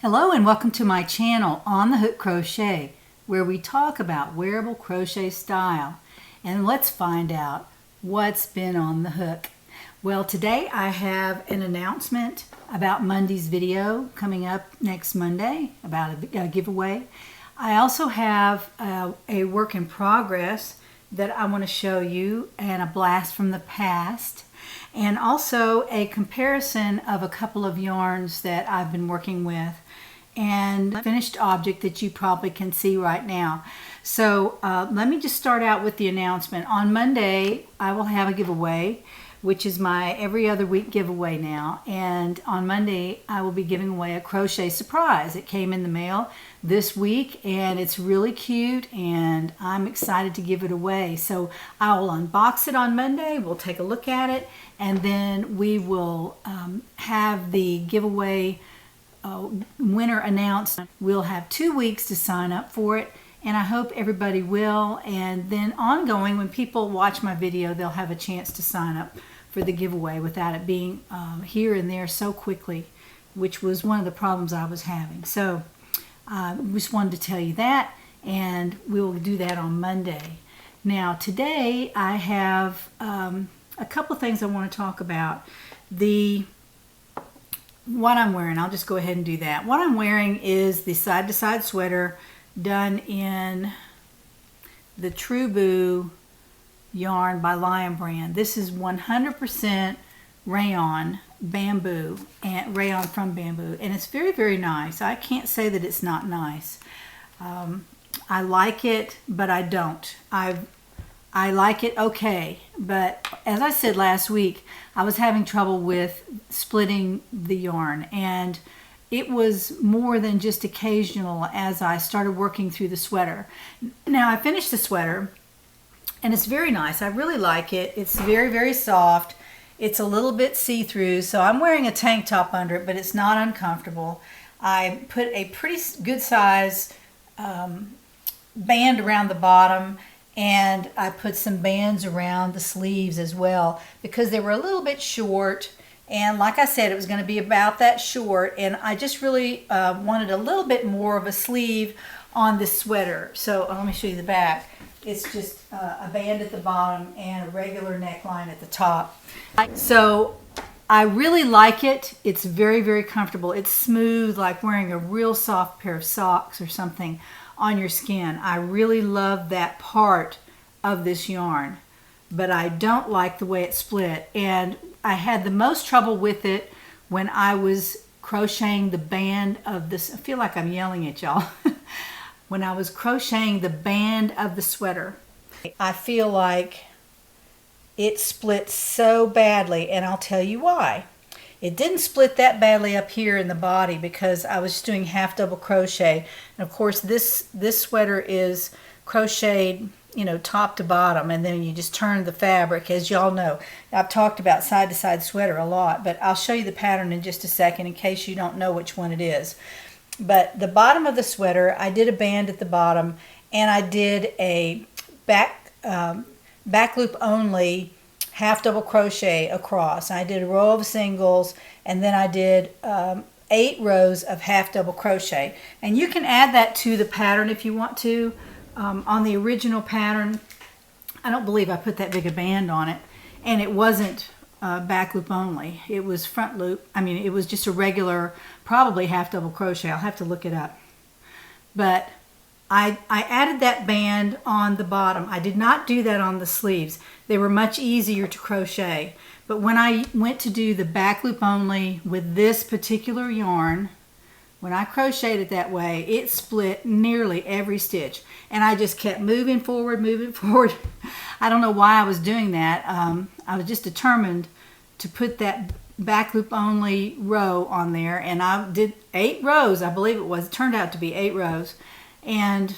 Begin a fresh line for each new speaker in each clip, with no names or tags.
Hello and welcome to my channel On the Hook Crochet, where we talk about wearable crochet style. And let's find out what's been on the hook. Well, today I have an announcement about Monday's video coming up next Monday about a giveaway. I also have a work in progress that I want to show you, and a blast from the past, and also a comparison of a couple of yarns that I've been working with and a finished object that you probably can see right now. So let me just start out with the announcement. On Monday I will have a giveaway, which is my every other week giveaway now, and on Monday I will be giving away a crochet surprise. It came in the mail this week and it's really cute and I'm excited to give it away. So I will unbox it on Monday, we'll take a look at it, and then we will have the giveaway winner announced. We'll have 2 weeks to sign up for it, and I hope everybody will, and then ongoing, when people watch my video, they'll have a chance to sign up for the giveaway without it being here and there so quickly, which was one of the problems I was having. So I just wanted to tell you that, and we'll do that on Monday. Now today I have a couple of things I want to talk about. What I'm wearing, I'll just go ahead and do that. What I'm wearing is the side-to-side sweater done in the Truboo yarn by Lion Brand. This is 100% rayon bamboo, and rayon from bamboo, and it's very, very nice. I can't say that it's not nice. I like it, but I don't. I like it okay, but as I said last week, I was having trouble with splitting the yarn, and it was more than just occasional as I started working through the sweater. Now I finished the sweater and it's very nice. I really like it. It's very, very soft. It's a little bit see-through, so I'm wearing a tank top under it, but it's not uncomfortable. I put a pretty good size band around the bottom, and I put some bands around the sleeves as well because they were a little bit short, and like I said, it was going to be about that short, and I just really wanted a little bit more of a sleeve on this sweater. So let me show you the back. It's just a band at the bottom and a regular neckline at the top. So I really like it. It's very, very comfortable. It's smooth, like wearing a real soft pair of socks or something on your skin. I really love that part of this yarn, but I don't like the way it's split, and I had the most trouble with it when I was crocheting the band of this. I feel like I'm yelling at y'all. When I was crocheting the band of the sweater, I feel like it split so badly, and I'll tell you why. It didn't split that badly up here in the body because I was doing half double crochet, and of course this sweater is crocheted, you know, top to bottom, and then you just turn the fabric. As y'all know, I've talked about side-to-side sweater a lot, but I'll show you the pattern in just a second in case you don't know which one it is. But the bottom of the sweater, I did a band at the bottom, and I did a back loop only half double crochet across. I did a row of singles, and then I did 8 rows of half double crochet. And you can add that to the pattern if you want to. On the original pattern, I don't believe I put that big a band on it, and it wasn't back loop only. It was front loop. I mean, it was just a regular, probably half double crochet. I'll have to look it up. But I added that band on the bottom. I did not do that on the sleeves. They were much easier to crochet. But when I went to do the back loop only with this particular yarn, when I crocheted it that way, it split nearly every stitch. And I just kept moving forward, moving forward. I don't know why I was doing that. I was just determined to put that back loop only row on there, and I did 8 rows, I believe it was. It turned out to be 8 rows. And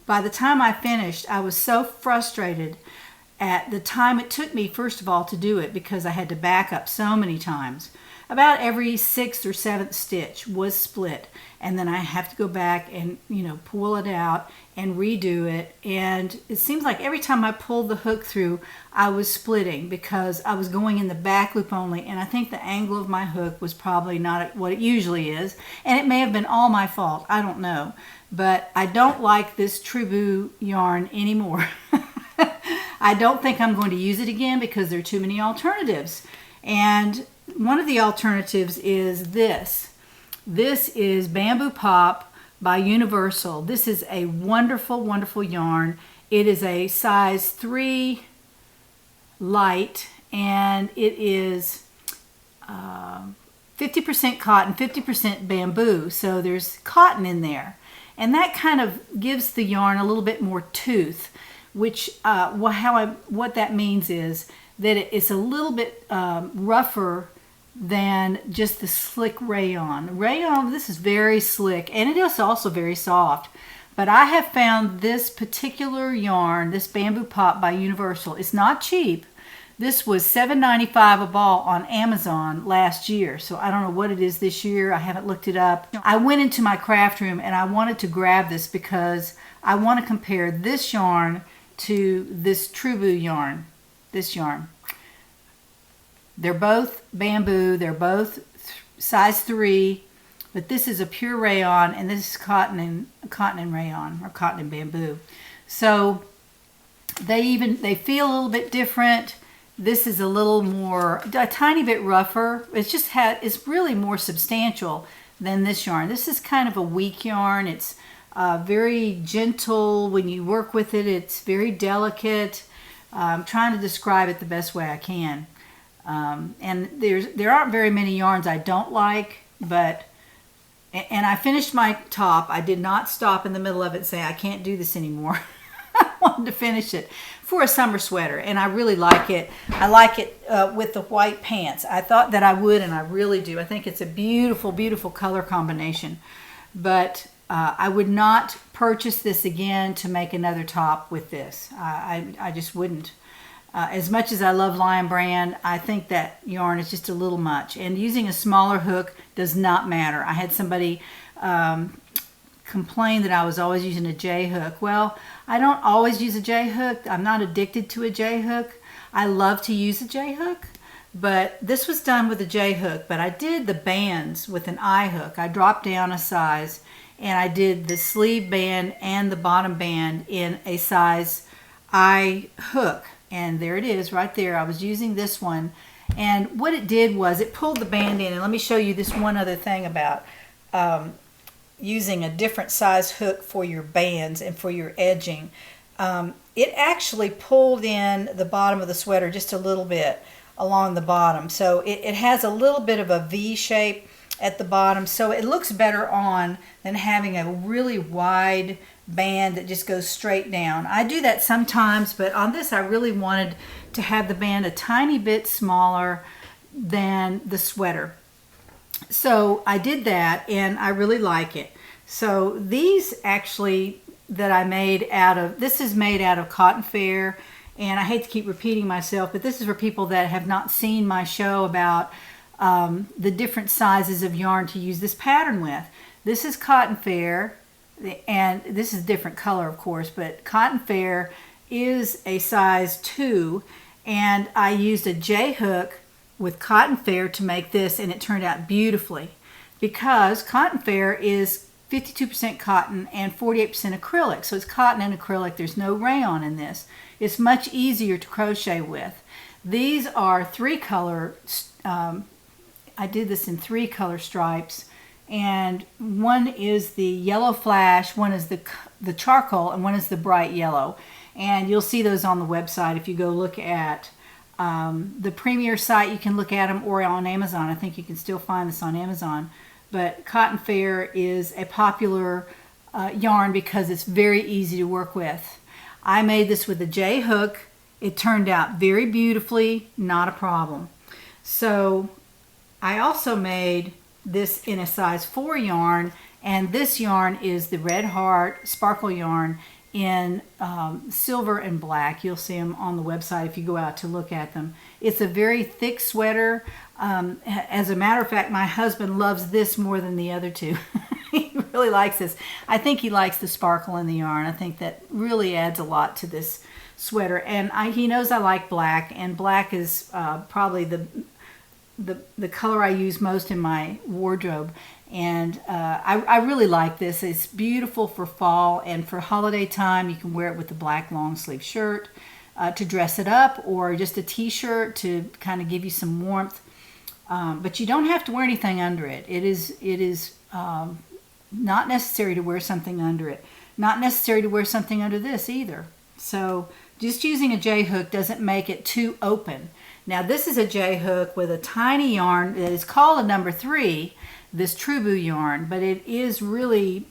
by the time I finished, I was so frustrated at the time it took me, first of all, to do it, because I had to back up so many times. about every 6th or 7th stitch was split, and then I have to go back and, you know, pull it out and redo it. And it seems like every time I pulled the hook through, I was splitting because I was going in the back loop only, and I think the angle of my hook was probably not what it usually is, and it may have been all my fault, I don't know. But I don't like this Truboo yarn anymore. I don't think I'm going to use it again because there are too many alternatives. And one of the alternatives is this. This is Bamboo Pop by Universal. This is a wonderful, wonderful yarn. It is a size 3 light, and it is 50% cotton, 50% bamboo. So there's cotton in there. And that kind of gives the yarn a little bit more tooth, which what that means is that it's a little bit rougher than just the slick rayon. Rayon, this is very slick, and it is also very soft. But I have found this particular yarn, this Bamboo Pop by Universal, it's not cheap. This was $7.95 a ball on Amazon last year, so I don't know what it is this year. I haven't looked it up. I went into my craft room and I wanted to grab this because I want to compare this yarn to this Truboo yarn, this yarn. They're both bamboo, they're both size 3, but this is a pure rayon and this is cotton and rayon, or cotton and bamboo. So they feel a little bit different. This is a little more, a tiny bit rougher. It's really more substantial than this yarn. This is kind of a weak yarn. It's very gentle when you work with it. It's very delicate. I'm trying to describe it the best way I can. And there aren't very many yarns I don't like, but, and I finished my top. I did not stop in the middle of it and say, I can't do this anymore. I wanted to finish it for a summer sweater, and I really like it. I like it with the white pants. I thought that I would, and I really do. I think it's a beautiful, beautiful color combination. But I would not purchase this again to make another top with this. I just wouldn't. As much as I love Lion Brand, I think that yarn is just a little much. And using a smaller hook does not matter. I had somebody complain that I was always using a J hook. Well, I don't always use a J hook. I'm not addicted to a J hook. I love to use a J hook, but this was done with a J hook. But I did the bands with an I hook. I dropped down a size, and I did the sleeve band and the bottom band in a size I hook. And there it is right there. I was using this one, and what it did was it pulled the band in. And let me show you this one other thing about using a different size hook for your bands and for your edging. It actually pulled in the bottom of the sweater just a little bit along the bottom. So it has a little bit of a V shape at the bottom, so it looks better on than having a really wide band that just goes straight down. I do that sometimes, but on this I really wanted to have the band a tiny bit smaller than the sweater. So I did that, and I really like it. So these actually that I made out of, this is made out of Cotton Fair, and I hate to keep repeating myself, but this is for people that have not seen my show about the different sizes of yarn to use this pattern with. This is Cotton Fair, and this is a different color, of course, but Cotton Fair is a size 2, and I used a J hook with Cotton Fair to make this, and it turned out beautifully because Cotton Fair is 52% cotton and 48% acrylic. So it's cotton and acrylic. There's no rayon in this. It's much easier to crochet with. These are 3 color, I did this in 3 color stripes, and one is the yellow flash, one is the charcoal, and one is the bright yellow. And you'll see those on the website if you go look at the Premier site. You can look at them, or on Amazon. I think you can still find this on Amazon. But Cotton Fair is a popular yarn because it's very easy to work with. I made this with a J hook. It turned out very beautifully, not a problem. So I also made this in a size 4 yarn, and this yarn is the Red Heart Sparkle yarn in silver and black. You'll see them on the website if you go out to look at them. It's a very thick sweater. As a matter of fact, my husband loves this more than the other two. He really likes this. I think he likes the sparkle in the yarn. I think that really adds a lot to this sweater. And he knows I like black, and black is probably the color I use most in my wardrobe. And I really like this. It's beautiful for fall and for holiday time. You can wear it with the black long sleeve shirt to dress it up, or just a t-shirt to kind of give you some warmth. But you don't have to wear anything under it. It is not necessary to wear something under it. Not necessary to wear something under this either. So just using a J-hook doesn't make it too open. Now this is a J-hook with a tiny yarn that is called a number 3, this Truboo yarn, but it is really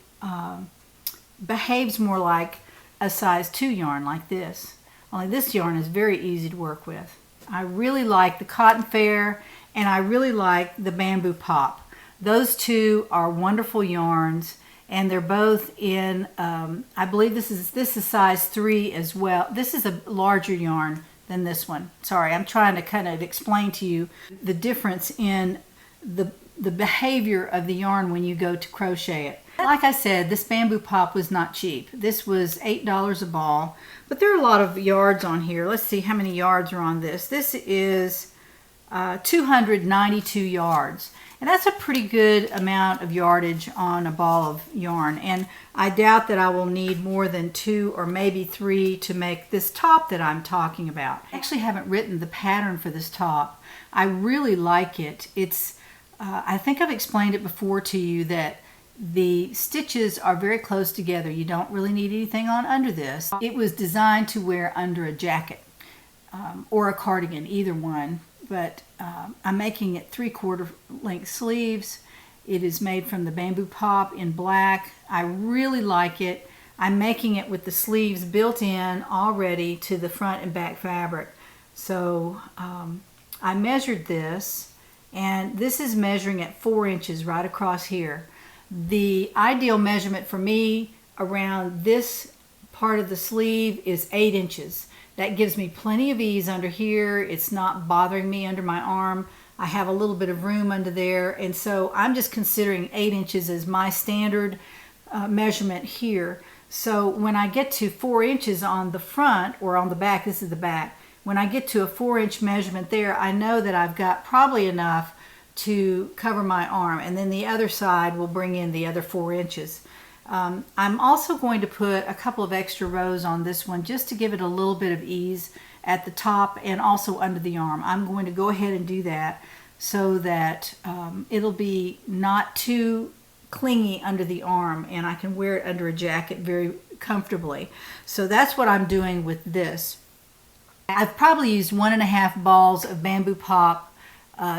behaves more like a size 2 yarn like this. Only this yarn is very easy to work with. I really like the Cotton Fair, and I really like the Bamboo Pop. Those two are wonderful yarns, and they're both in, I believe this is size 3 as well. This is a larger yarn than this one. Sorry, I'm trying to kind of explain to you the difference in the behavior of the yarn when you go to crochet it. Like I said, this Bamboo Pop was not cheap. This was $8 a ball, but there are a lot of yards on here. Let's see how many yards are on this. This is 292 yards, and that's a pretty good amount of yardage on a ball of yarn. And I doubt that I will need more than 2 or maybe 3 to make this top that I'm talking about. I actually haven't written the pattern for this top. I really like it. It's I think I've explained it before to you that the stitches are very close together. You don't really need anything on under this. It was designed to wear under a jacket or a cardigan, either one. But I'm making it 3/4 length sleeves. It is made from the Bamboo Pop in black. I really like it. I'm making it with the sleeves built in already to the front and back fabric. So I measured this, and this is measuring at 4 inches right across here. The ideal measurement for me around this part of the sleeve is 8 inches. That gives me plenty of ease under here. It's not bothering me under my arm. I have a little bit of room under there, and so I'm just considering 8 inches as my standard measurement here. So when I get to 4 inches on the front or on the back, this is the back, when I get to a 4-inch measurement there, I know that I've got probably enough to cover my arm, and then the other side will bring in the other 4 inches. I'm also going to put a couple of extra rows on this one just to give it a little bit of ease at the top and also under the arm. I'm going to go ahead and do that so that it'll be not too clingy under the arm, and I can wear it under a jacket very comfortably. So that's what I'm doing with this. I've probably used 1.5 balls of Bamboo Pop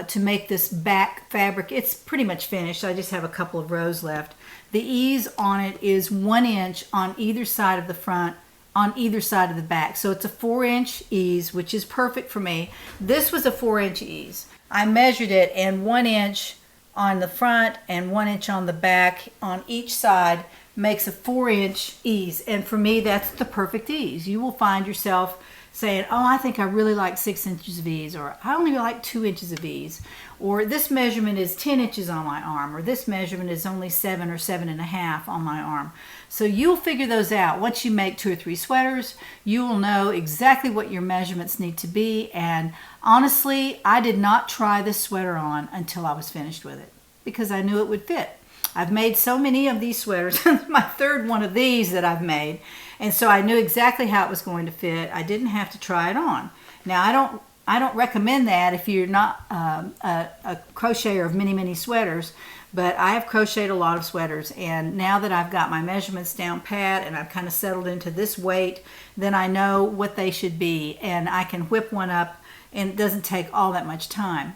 to make this back fabric. It's pretty much finished. I just have a couple of rows left. The ease on it is 1 inch on either side of the front, on either side of the back. So it's a 4-inch ease, which is perfect for me. This was a 4-inch ease. I measured it, and 1 inch on the front and 1 inch on the back on each side makes a 4-inch ease. And for me, that's the perfect ease. You will find yourself saying, oh, I think I really like 6 inches of ease, or I only like 2 inches of ease, or this measurement is 10 inches on my arm, or this measurement is only 7 or 7.5 on my arm. So you'll figure those out. Once you make 2 or 3 sweaters, you will know exactly what your measurements need to be. And honestly, I did not try this sweater on until I was finished with it, because I knew it would fit. I've made so many of these sweaters. My 3rd one of these that I've made. And so I knew exactly how it was going to fit. I didn't have to try it on. Now, I don't recommend that if you're not a crocheter of many, many sweaters, but I have crocheted a lot of sweaters, and now that I've got my measurements down pat and I've kind of settled into this weight, then I know what they should be, and I can whip one up, and it doesn't take all that much time.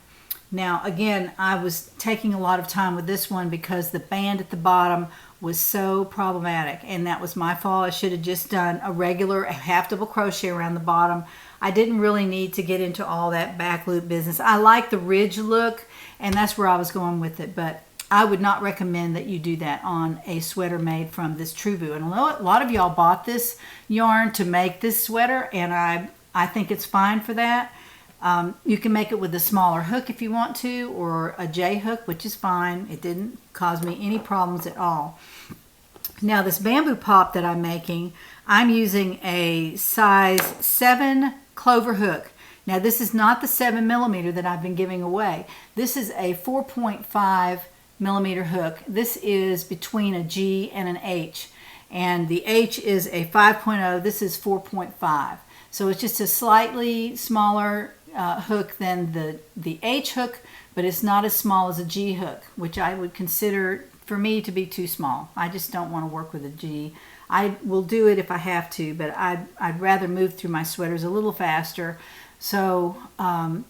Now, again, I was taking a lot of time with this one because the band at the bottom was so problematic, and that was my fault. I should have just done a regular half double crochet around the bottom. I didn't really need to get into all that back loop business. I like the ridge look, and that's where I was going with it, but I would not recommend that you do that on a sweater made from this Truboo. And a lot of y'all bought this yarn to make this sweater, and I think it's fine for that. You can make it with a smaller hook if you want to, or a J hook, which is fine. It didn't cause me any problems at all. Now this bamboo pop that I'm making, I'm using a size 7 clover hook. Now this is not the 7mm that I've been giving away. This is a 4.5mm hook. This is between a G and an H. And the H is a 5.0, this is 4.5. So it's just a slightly smaller hook than the H hook, but it's not as small as a G hook, which I would consider for me to be too small. I just don't want to work with a G. I will do it if I have to, but I'd rather move through my sweaters a little faster. So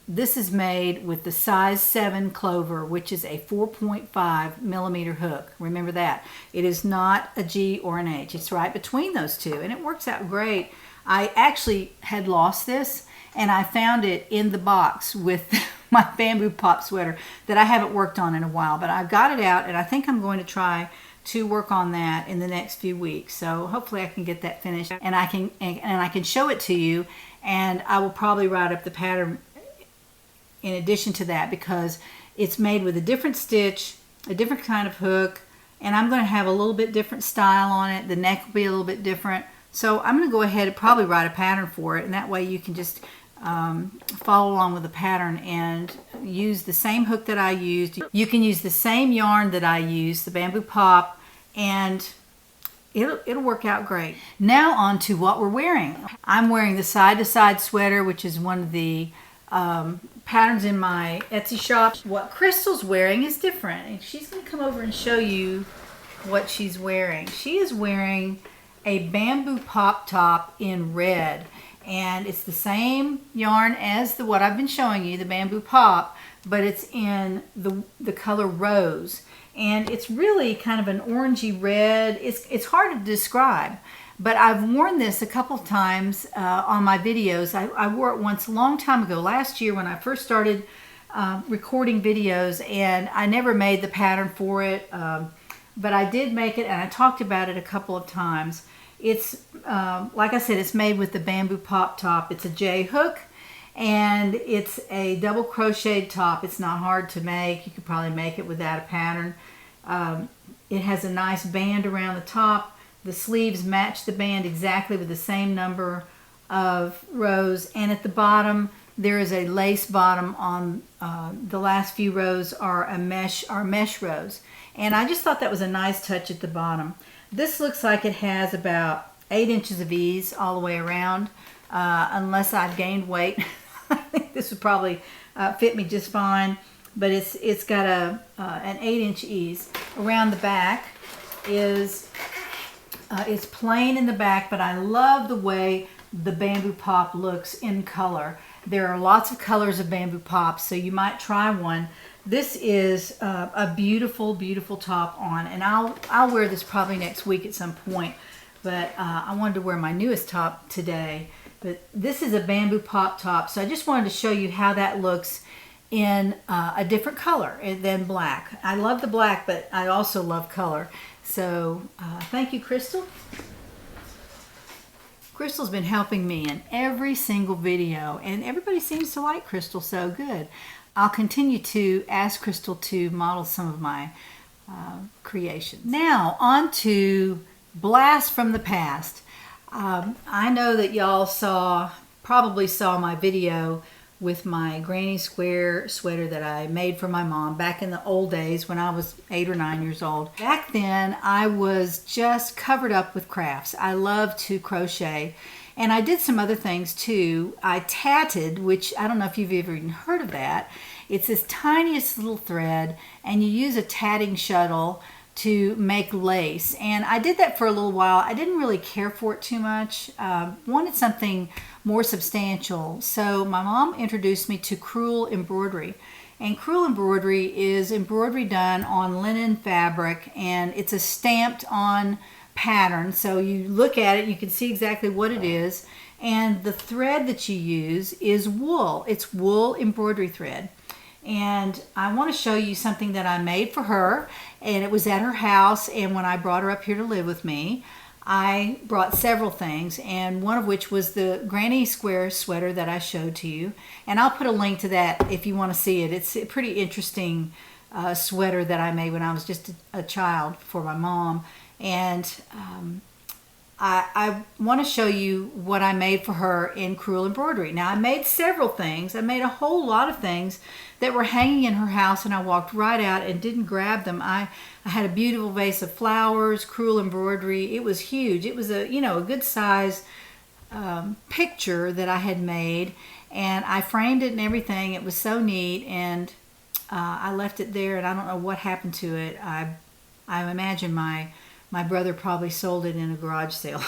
this is made with the size 7 clover, which is a 4.5mm hook. Remember that. It is not a G or an H. It's right between those two, and it works out great. I actually had lost this, and I found it in the box with my bamboo pop sweater that I haven't worked on in a while, but I've got it out, and I think I'm going to try to work on that in the next few weeks. So hopefully I can get that finished, and I can show it to you, and I will probably write up the pattern in addition to that, because it's made with a different stitch, a different kind of hook, and I'm going to have a little bit different style on it. The neck will be a little bit different. So I'm going to go ahead and probably write a pattern for it, and that way you can just follow along with the pattern and use the same hook that I used. You can use the same yarn that I used, the bamboo pop, and it'll work out great. Now on to what we're wearing. I'm wearing the side-to-side sweater, which is one of the patterns in my Etsy shop. What Crystal's wearing is different, and she's going to come over and show you what she's wearing. She is wearing a bamboo pop top in red, and it's the same yarn as what I've been showing you, the bamboo pop, but it's in the color rose, and it's really kind of an orangey red. It's hard to describe, but I've worn this a couple times on my videos. I wore it once a long time ago, last year when I first started recording videos, and I never made the pattern for it, but I did make it, and I talked about it a couple of times. It's, like I said, it's made with the bamboo pop top. It's a J hook, and it's a double crocheted top. It's not hard to make. You could probably make it without a pattern. It has a nice band around the top. The sleeves match the band exactly with the same number of rows, and at the bottom there is a lace bottom. On the last few rows are mesh rows, and I just thought that was a nice touch at the bottom. This looks like it has about 8 inches of ease all the way around, unless I've gained weight. I think this would probably fit me just fine, but it's got an 8-inch ease. Around the back is it's plain in the back, but I love the way the bamboo pop looks in color. There are lots of colors of bamboo pops, so you might try one. This is a beautiful, beautiful top on, and I'll wear this probably next week at some point, but I wanted to wear my newest top today. But this is a bamboo pop top, so I just wanted to show you how that looks in a different color than black. I love the black, but I also love color. So thank you, Crystal. Crystal's been helping me in every single video, and everybody seems to like Crystal so good. I'll continue to ask Crystal to model some of my creations. Now, on to Blast from the Past. I know that y'all probably saw my video with my granny square sweater that I made for my mom back in the old days when I was 8 or 9 years old. Back then, I was just covered up with crafts. I love to crochet, and I did some other things too. I tatted, which I don't know if you've ever even heard of that. It's this tiniest little thread, and you use a tatting shuttle to make lace, and I did that for a little while. I didn't really care for it too much. Wanted something more substantial, so my mom introduced me to Crewel Embroidery, and Crewel Embroidery is embroidery done on linen fabric, and it's a stamped on pattern, so you look at it, you can see exactly what it is, and the thread that you use is wool. It's wool embroidery thread. And I want to show you something that I made for her, and it was at her house, and when I brought her up here to live with me, I brought several things, and one of which was the granny square sweater that I showed to you. And I'll put a link to that if you want to see it. It's a pretty interesting sweater that I made when I was just a child for my mom. And I want to show you what I made for her in Crewel Embroidery. Now, I made several things. I made a whole lot of things that were hanging in her house, and I walked right out and didn't grab them. I had a beautiful vase of flowers, Crewel Embroidery. It was huge. It was a good size picture that I had made, and I framed it and everything. It was so neat, and I left it there, and I don't know what happened to it. I imagine my brother probably sold it in a garage sale.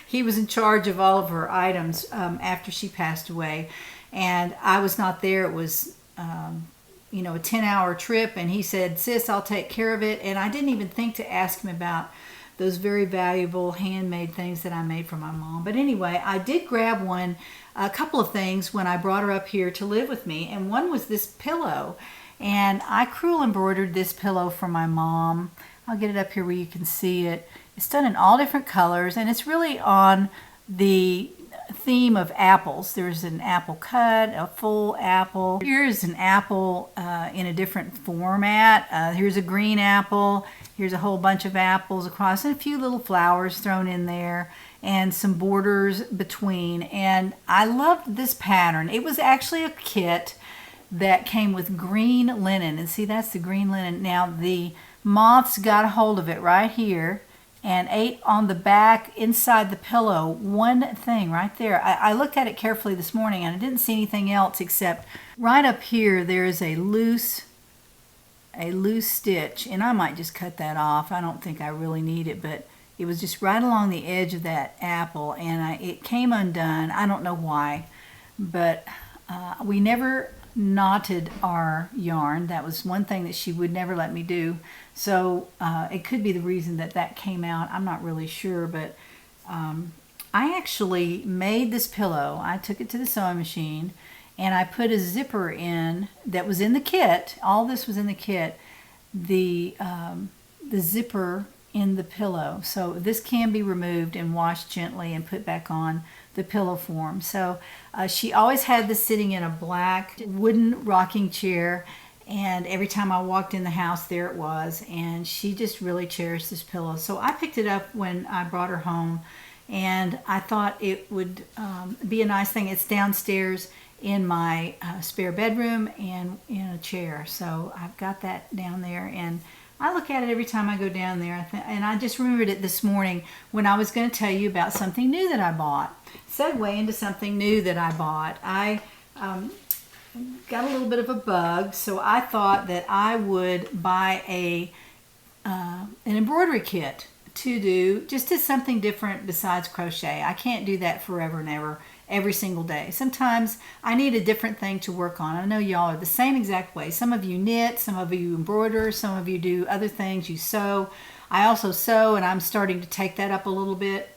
He was in charge of all of her items after she passed away, and I was not there. It was a 10-hour trip, and he said, "Sis, I'll take care of it." And I didn't even think to ask him about those very valuable handmade things that I made for my mom. But anyway, I did grab a couple of things when I brought her up here to live with me, and one was this pillow. And I Crewel embroidered this pillow for my mom. I'll get it up here where you can see it. It's done in all different colors, and it's really on the theme of apples. There's an apple cut, a full apple. Here's an apple in a different format. Here's a green apple. Here's a whole bunch of apples across, and a few little flowers thrown in there, and some borders between. And I loved this pattern. It was actually a kit that came with green linen, and see, that's the green linen. Now the moths got a hold of it right here and ate on the back inside the pillow. One thing right there. I looked at it carefully this morning, and I didn't see anything else except right up here there is a loose stitch, and I might just cut that off. I don't think I really need it, but it was just right along the edge of that apple, and it came undone. I don't know why, but we never knotted our yarn. That was one thing that she would never let me do. So it could be the reason that came out. I'm not really sure, but I actually made this pillow. I took it to the sewing machine, and I put a zipper in that was in the kit. All this was in the kit. The zipper in the pillow. So this can be removed and washed gently and put back on the pillow form. So she always had this sitting in a black wooden rocking chair, and every time I walked in the house, there it was, and she just really cherished this pillow. So I picked it up when I brought her home, and I thought it would be a nice thing. It's downstairs in my spare bedroom and in a chair. So I've got that down there, and I look at it every time I go down there, and I just remembered it this morning when I was going to tell you about something new that I bought. Segue into something new that I bought. I got a little bit of a bug, so I thought that I would buy an embroidery kit to do just as something different besides crochet. I can't do that forever and ever, every single day. Sometimes I need a different thing to work on. I know y'all are the same exact way. Some of you knit, some of you embroider, some of you do other things. You sew. I also sew, and I'm starting to take that up a little bit.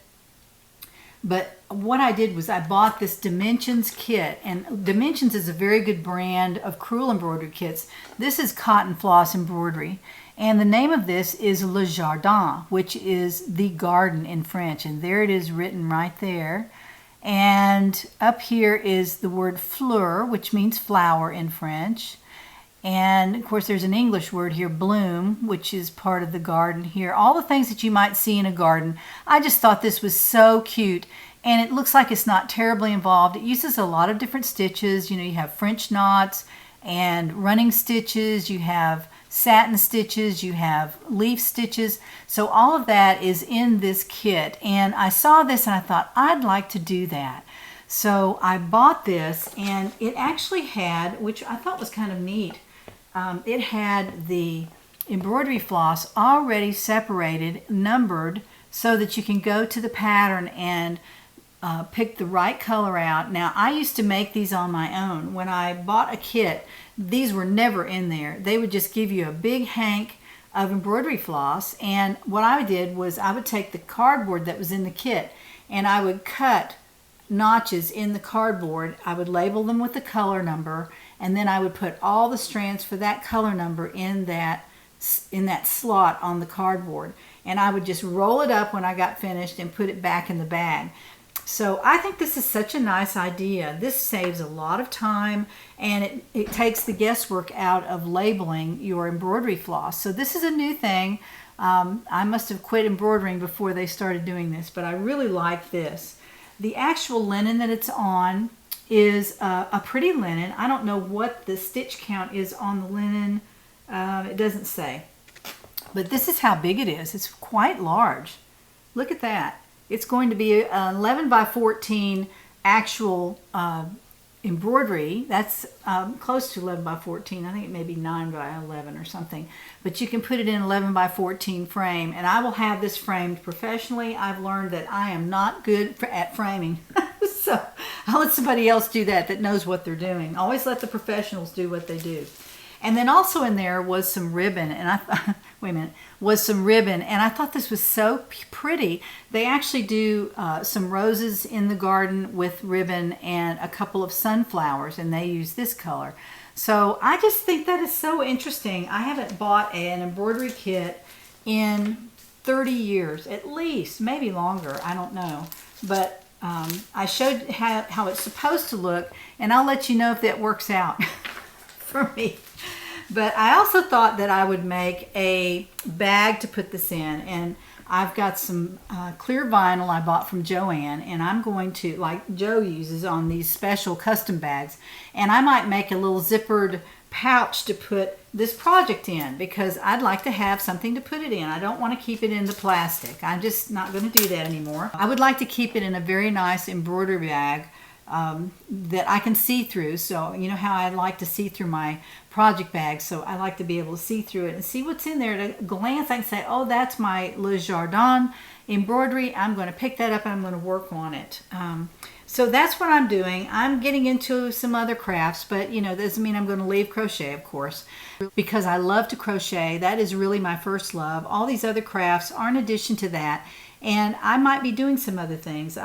But what I did was I bought this Dimensions kit, and Dimensions is a very good brand of Crewel embroidery kits. This is cotton floss embroidery, and the name of this is Le Jardin, which is the garden in French, and there it is written right there. And up here is the word fleur, which means flower in French. And of course there's an English word here, bloom, which is part of the garden here. All the things that you might see in a garden. I just thought this was so cute, and it looks like it's not terribly involved. It uses a lot of different stitches. You know, you have French knots and running stitches, you have satin stitches, you have leaf stitches. So all of that is in this kit, and I saw this and I thought I'd like to do that. So I bought this, and it actually had, which I thought was kind of neat, it had the embroidery floss already separated, numbered, so that you can go to the pattern and pick the right color out. Now, I used to make these on my own. When I bought a kit, these were never in there. They would just give you a big hank of embroidery floss, and what I did was I would take the cardboard that was in the kit, and I would cut notches in the cardboard. I would label them with the color number, and then I would put all the strands for that color number in that slot on the cardboard, and I would just roll it up when I got finished and put it back in the bag. So I think this is such a nice idea. This saves a lot of time, and it takes the guesswork out of labeling your embroidery floss. So this is a new thing. I must have quit embroidering before they started doing this, but I really like this. The actual linen that it's on is a pretty linen. I don't know what the stitch count is on the linen. It doesn't say. But this is how big it is. It's quite large. Look at that. It's going to be an 11 by 14 actual embroidery. That's close to 11 by 14. I think it may be 9 by 11 or something. But you can put it in 11 by 14 frame. And I will have this framed professionally. I've learned that I am not good at framing. So I'll let somebody else do that knows what they're doing. Always let the professionals do what they do. And then also in there was some ribbon, and I thought, wait a minute, was some ribbon, and I thought this was so pretty. They actually do some roses in the garden with ribbon and a couple of sunflowers, and they use this color. So I just think that is so interesting. I haven't bought an embroidery kit in 30 years, at least, maybe longer, I don't know. But I showed how it's supposed to look, and I'll let you know if that works out for me. But I also thought that I would make a bag to put this in, and I've got some clear vinyl I bought from Joann, and I'm going to, like Joe uses on these special custom bags, and I might make a little zippered pouch to put this project in, because I'd like to have something to put it in. I don't want to keep it in the plastic. I'm just not going to do that anymore. I would like to keep it in a very nice embroidery bag that I can see through. So you know how I like to see through my project bag, so I like to be able to see through it and see what's in there. At a glance I can say, oh, that's my Le Jardin embroidery. I'm going to pick that up and I'm going to work on it. So that's what I'm doing. I'm getting into some other crafts, but you know, that doesn't mean I'm going to leave crochet, of course, because I love to crochet. That is really my first love. All these other crafts are in addition to that. And I might be doing some other things.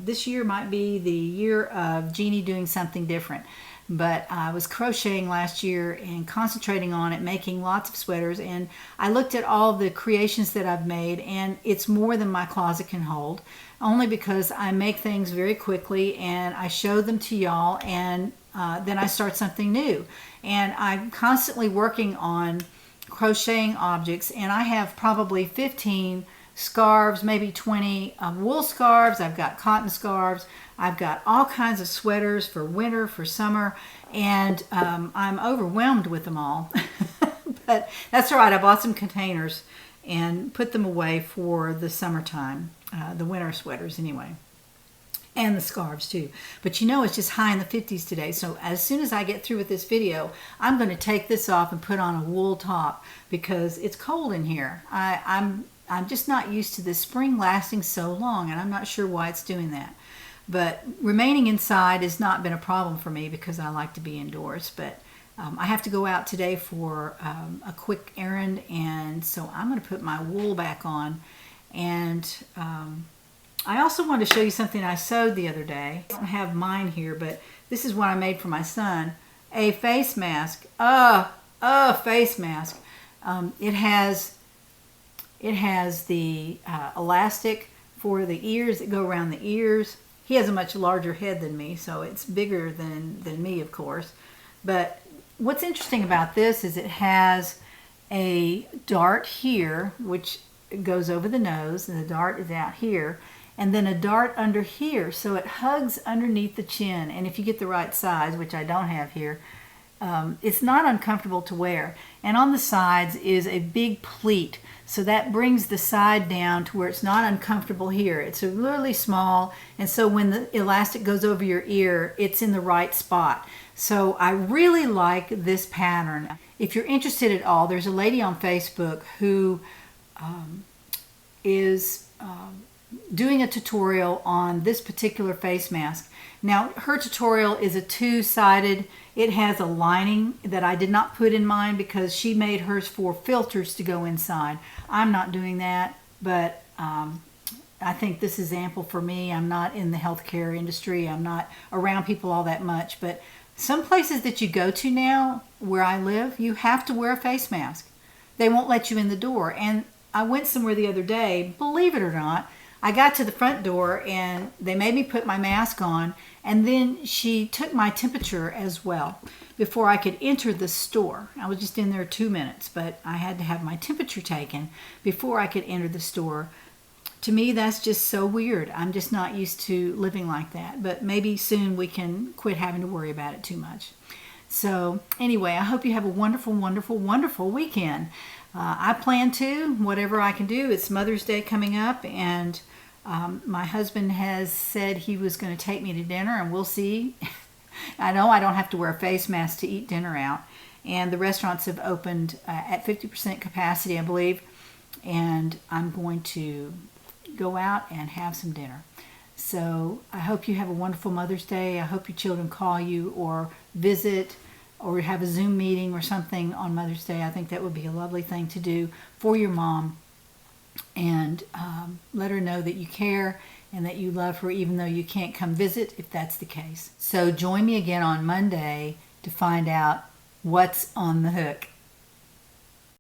This year might be the year of Jeannie doing something different. But I was crocheting last year and concentrating on it, making lots of sweaters. And I looked at all the creations that I've made, and it's more than my closet can hold. Only because I make things very quickly and I show them to y'all, and then I start something new. And I'm constantly working on crocheting objects, and I have probably 15 scarves, maybe 20 wool scarves. I've got cotton scarves. I've got all kinds of sweaters for winter, for summer, and I'm overwhelmed with them all. But that's all right. I bought some containers and put them away for the summertime, the winter sweaters anyway, and the scarves too. But you know, it's just high in the 50s today, so as soon as I get through with this video, I'm going to take this off and put on a wool top because it's cold in here. I'm just not used to the spring lasting so long, and I'm not sure why it's doing that. But remaining inside has not been a problem for me because I like to be indoors. But I have to go out today for a quick errand, and so I'm going to put my wool back on. And I also wanted to show you something I sewed the other day. I don't have mine here, but this is what I made for my son. A face mask. Face mask. It has the elastic for the ears that go around the ears. He has a much larger head than me, so it's bigger than me, of course. But what's interesting about this is it has a dart here, which goes over the nose, and the dart is out here, and then a dart under here, so it hugs underneath the chin. And if you get the right size, which I don't have here, it's not uncomfortable to wear. And on the sides is a big pleat, so that brings the side down to where it's not uncomfortable here. It's really small, and so when the elastic goes over your ear, it's in the right spot. So I really like this pattern. If you're interested at all, there's a lady on Facebook who is doing a tutorial on this particular face mask. Now, her tutorial is a two-sided. It has a lining that I did not put in mine because she made hers for filters to go inside. I'm not doing that, but I think this is ample for me. I'm not in the healthcare industry. I'm not around people all that much, but some places that you go to now, where I live, you have to wear a face mask. they won't let you in the door. And I went somewhere the other day, believe it or not, I got to the front door and they made me put my mask on, and then she took my temperature as well before I could enter the store. I was just in there 2 minutes, but I had to have my temperature taken before I could enter the store. To me, that's just so weird. I'm just not used to living like that, but maybe soon we can quit having to worry about it too much. So anyway, I hope you have a wonderful, wonderful, wonderful weekend. I plan to, whatever I can do. It's Mother's Day coming up, and my husband has said he was going to take me to dinner, and we'll see. I know I don't have to wear a face mask to eat dinner out, and the restaurants have opened at 50% capacity, I believe, and I'm going to go out and have some dinner. So I hope you have a wonderful Mother's Day. I hope your children call you or visit or have a Zoom meeting or something on Mother's Day. I think that would be a lovely thing to do for your mom, and let her know that you care and that you love her, even though you can't come visit, if that's the case. So join me again on Monday to find out what's on the hook.